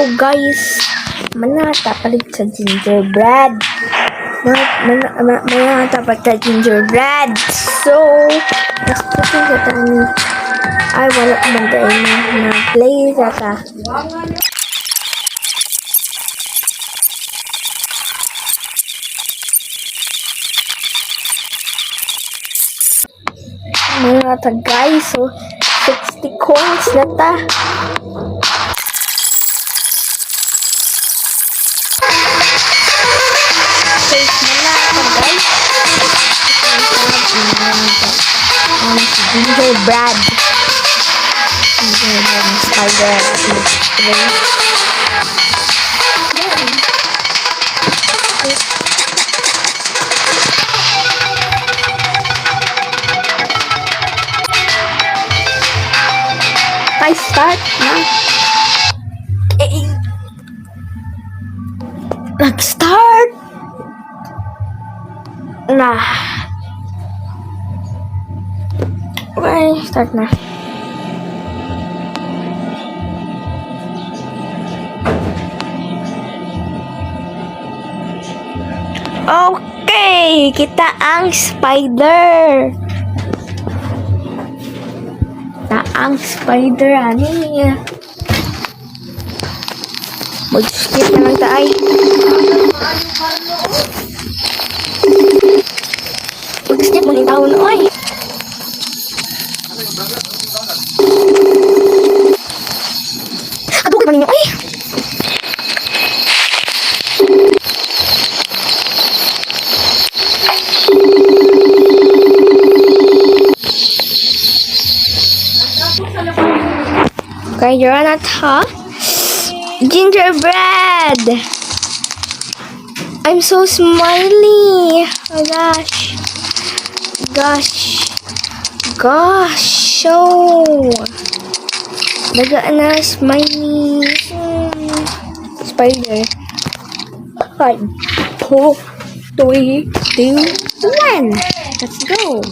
So guys, manata palit sa gingerbread. Manata palit sa gingerbread. So, gusto ko sa tani. Ay, wala man dahil na play sa ka. Manata guys, so 60 coins na ta. Gingerbread. Spider. I start na. Nag-start na. Okay, start na. Okay, kita ang spider. Ang spider ani. Mag-skip na lang tayo. Mag-skip mo ng taon na oy. Aduh, ka ninyo oy. Okay, you're on at huh? Gingerbread! I'm so smiley! Oh gosh. Gosh! So! Dagaan na smiley. Spider. 5, 4, 3, 2, 1. Let's go!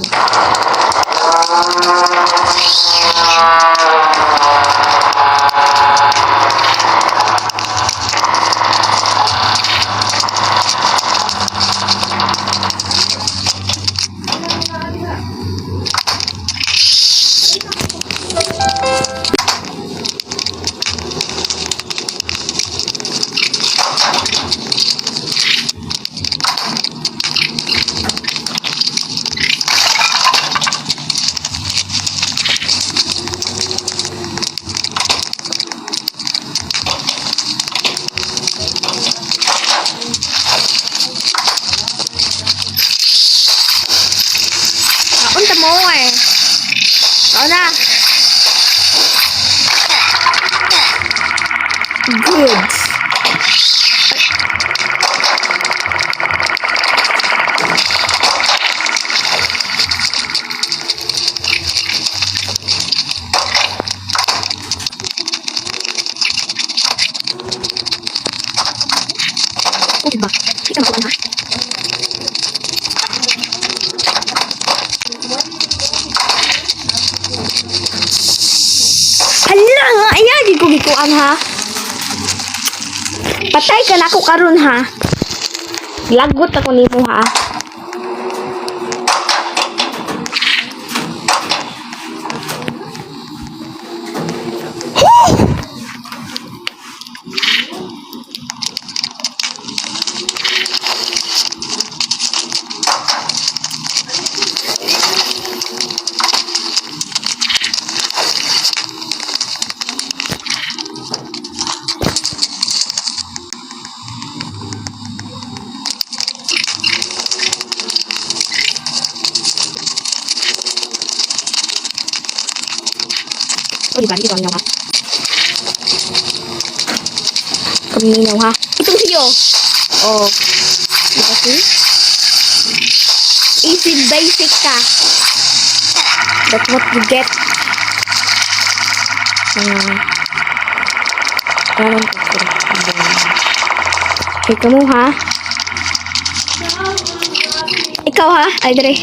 Punta mo eh. Oo na. Good. Oh, diba? Kita mo na. Hala nga, ayan, gigugikuan ha. Patay ka na ako karon ha. Lagot ako nimo ha. Oh, diba? Ito ang ha. Kaminaw ha. Itong siyo. Oh. Diba si? Easy basic ka. That's what you get. Okay ka mo ha. Ikaw ha. Ay, dire.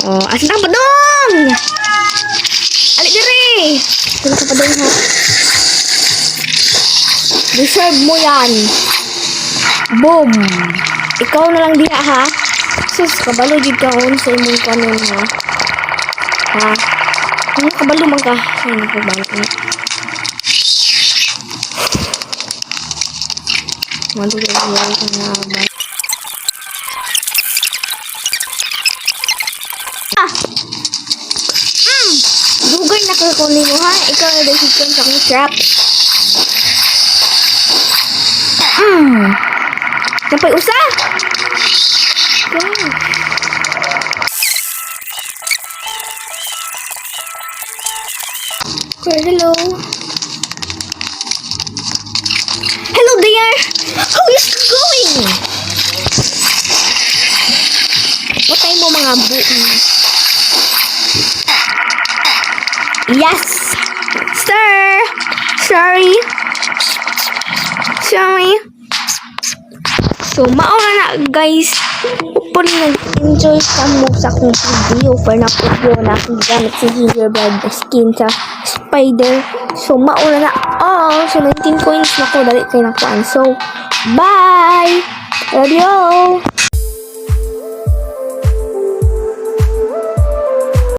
Oh, asan ang padong? Ali dire. Sila ka padong ha. Deserve mo yan. Boom. Ikaw na lang diha ha. Sus, kabalo jud ka on sa imong kanon ha. Ha? Kabalo man ka. Ay, nakabalo. Madulog na ba? Dugay na ko nimo ha. Ikaw na decision sa akong trap. Kapay usa. Hello. Hello there. How is it going? What time mo mga buong? Yes, sir. Sorry. So, mauna na guys. Upon nag-enjoy ka mo sa akong video for na video na akong gamit si Gingerbread skin sa spider. So, mauna na. So 19 coins na ko. Dali kayo na kuhaan. So, bye! Love you!